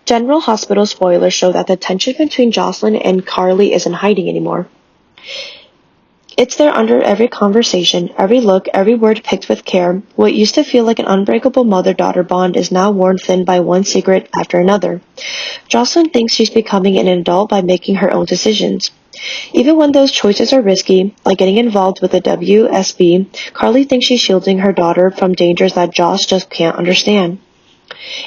General Hospital spoilers show that the tension between Jocelyn and Carly isn't hiding anymore. It's there under every conversation, every look, every word picked with care. What used to feel like an unbreakable mother-daughter bond is now worn thin by one secret after another. Jocelyn thinks she's becoming an adult by making her own decisions. Even when those choices are risky, like getting involved with the WSB, Carly thinks she's shielding her daughter from dangers that Joss just can't understand.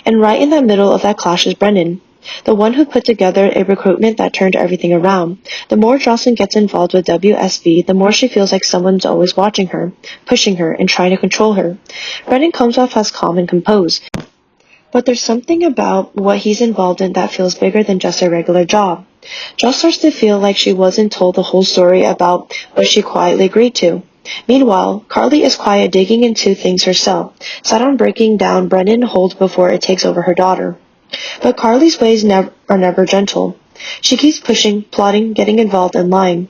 And right in the middle of that clash is Brennan, the one who put together a recruitment that turned everything around. The more Jocelyn gets involved with WSB, the more she feels like someone's always watching her, pushing her, and trying to control her. Brennan comes off as calm and composed, but there's something about what he's involved in that feels bigger than just a regular job. Joss starts to feel like she wasn't told the whole story about what she quietly agreed to. Meanwhile, Carly is quiet, digging into things herself, set on breaking down Brennan holds before it takes over her daughter. But Carly's ways are never gentle. She keeps pushing, plotting, getting involved, and lying.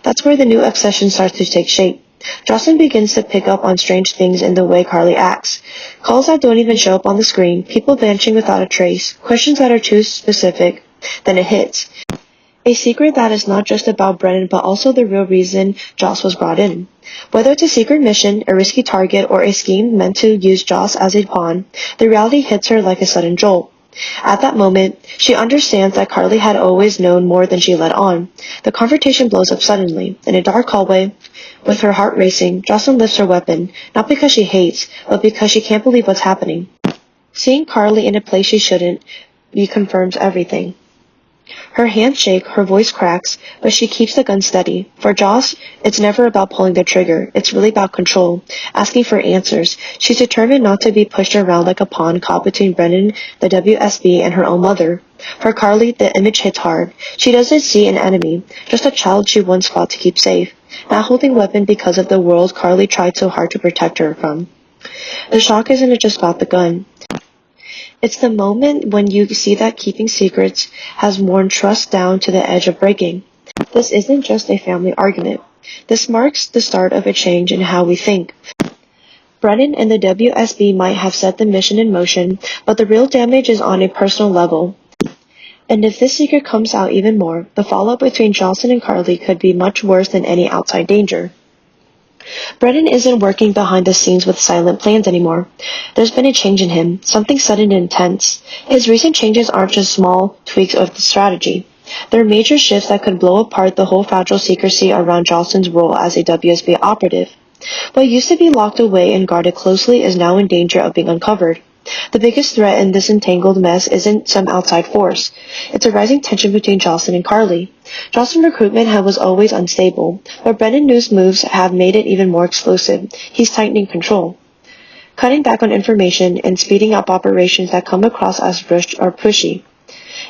That's where the new obsession starts to take shape. Jocelyn begins to pick up on strange things in the way Carly acts. Calls that don't even show up on the screen, people vanishing without a trace, questions that are too specific. Then it hits. A secret that is not just about Brennan, but also the real reason Joss was brought in. Whether it's a secret mission, a risky target, or a scheme meant to use Joss as a pawn, the reality hits her like a sudden jolt. At that moment, she understands that Carly had always known more than she let on. The confrontation blows up suddenly. In a dark hallway, with her heart racing, Jocelyn lifts her weapon, not because she hates, but because she can't believe what's happening. Seeing Carly in a place she shouldn't be confirms everything. Her hands shake, her voice cracks, but she keeps the gun steady. For Joss, it's never about pulling the trigger. It's really about control, asking for answers. She's determined not to be pushed around like a pawn caught between Brennan, the WSB, and her own mother. For Carly, the image hits hard. She doesn't see an enemy, just a child she once fought to keep safe, not holding a weapon because of the world Carly tried so hard to protect her from. The shock isn't just about the gun. It's the moment when you see that keeping secrets has worn trust down to the edge of breaking. This isn't just a family argument. This marks the start of a change in how we think. Brennan and the WSB might have set the mission in motion, but the real damage is on a personal level. And if this secret comes out even more, the fallout between Jocelyn and Carly could be much worse than any outside danger. Brennan isn't working behind the scenes with silent plans anymore. There's been a change in him, something sudden and intense. His recent changes aren't just small tweaks of the strategy. They're major shifts that could blow apart the whole fragile secrecy around Jocelyn's role as a WSB operative. What used to be locked away and guarded closely is now in danger of being uncovered. The biggest threat in this entangled mess isn't some outside force. It's a rising tension between Jocelyn and Carly. Jocelyn's recruitment was always unstable, but Brennan's moves have made it even more explosive. He's tightening control, cutting back on information and speeding up operations that come across as rushed or pushy.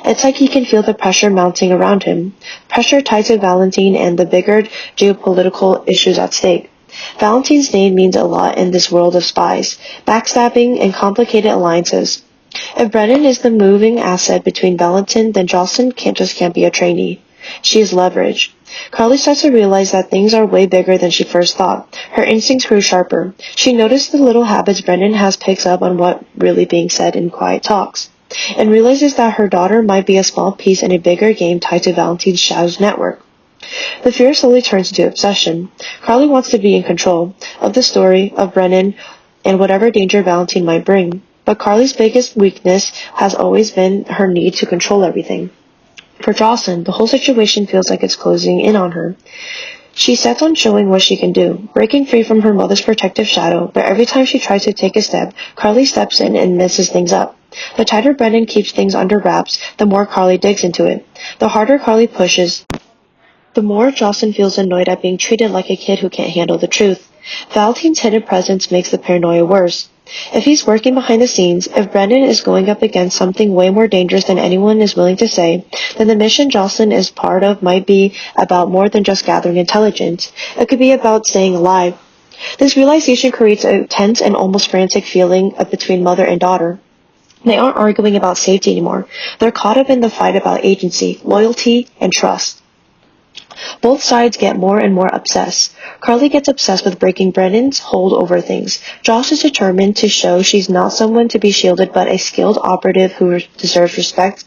It's like he can feel the pressure mounting around him, pressure tied to Valentine and the bigger geopolitical issues at stake. Valentine's name means a lot in this world of spies, backstabbing, and complicated alliances. If Brennan is the moving asset between Valentine, then Jocelyn can't be a trainee. She is leverage. Carly starts to realize that things are way bigger than she first thought. Her instincts grew sharper. She noticed the little habits Brennan has picked up on what really being said in quiet talks, and realizes that her daughter might be a small piece in a bigger game tied to Valentine's Shadow's network. The fear slowly turns into obsession. Carly wants to be in control of the story, of Brennan, and whatever danger Valentine might bring. But Carly's biggest weakness has always been her need to control everything. For Jocelyn, the whole situation feels like it's closing in on her. She sets on showing what she can do, breaking free from her mother's protective shadow, but every time she tries to take a step, Carly steps in and messes things up. The tighter Brennan keeps things under wraps, the more Carly digs into it. The harder Carly pushes, the more Jocelyn feels annoyed at being treated like a kid who can't handle the truth. Valentine's hidden presence makes the paranoia worse. If he's working behind the scenes, if Brennan is going up against something way more dangerous than anyone is willing to say, then the mission Jocelyn is part of might be about more than just gathering intelligence. It could be about staying alive. This realization creates a tense and almost frantic feeling between mother and daughter. They aren't arguing about safety anymore. They're caught up in the fight about agency, loyalty, and trust. Both sides get more and more obsessed. Carly gets obsessed with breaking Brennan's hold over things. Joss is determined to show she's not someone to be shielded but a skilled operative who deserves respect.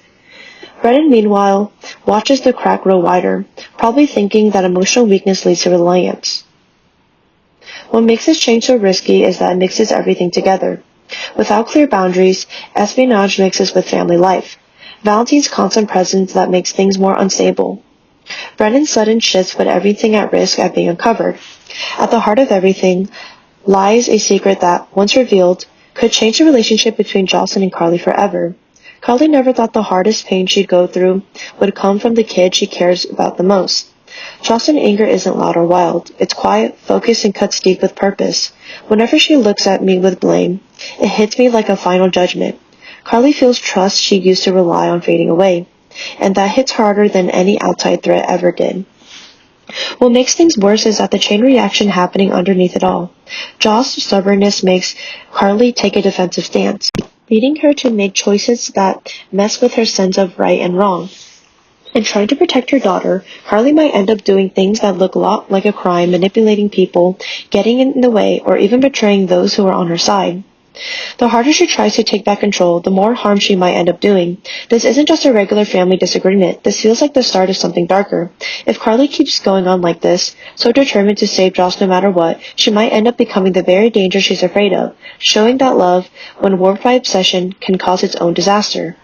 Brennan, meanwhile, watches the crack grow wider, probably thinking that emotional weakness leads to reliance. What makes this change so risky is that it mixes everything together. Without clear boundaries, espionage mixes with family life. Valentine's constant presence that makes things more unstable. Brennan's sudden shifts put everything at risk at being uncovered. At the heart of everything lies a secret that, once revealed, could change the relationship between Jocelyn and Carly forever. Carly never thought the hardest pain she'd go through would come from the kid she cares about the most. Jocelyn's anger isn't loud or wild. It's quiet, focused, and cuts deep with purpose. Whenever she looks at me with blame, it hits me like a final judgment. Carly feels trust she used to rely on fading away, and that hits harder than any outside threat ever did. What makes things worse is that the chain reaction happening underneath it all. Joss' stubbornness makes Carly take a defensive stance, leading her to make choices that mess with her sense of right and wrong. In trying to protect her daughter, Carly might end up doing things that look a lot like a crime, manipulating people, getting in the way, or even betraying those who are on her side. The harder she tries to take back control, the more harm she might end up doing. This isn't just a regular family disagreement. This feels like the start of something darker. If Carly keeps going on like this, so determined to save Joss no matter what, she might end up becoming the very danger she's afraid of, showing that love, when warped by obsession, can cause its own disaster.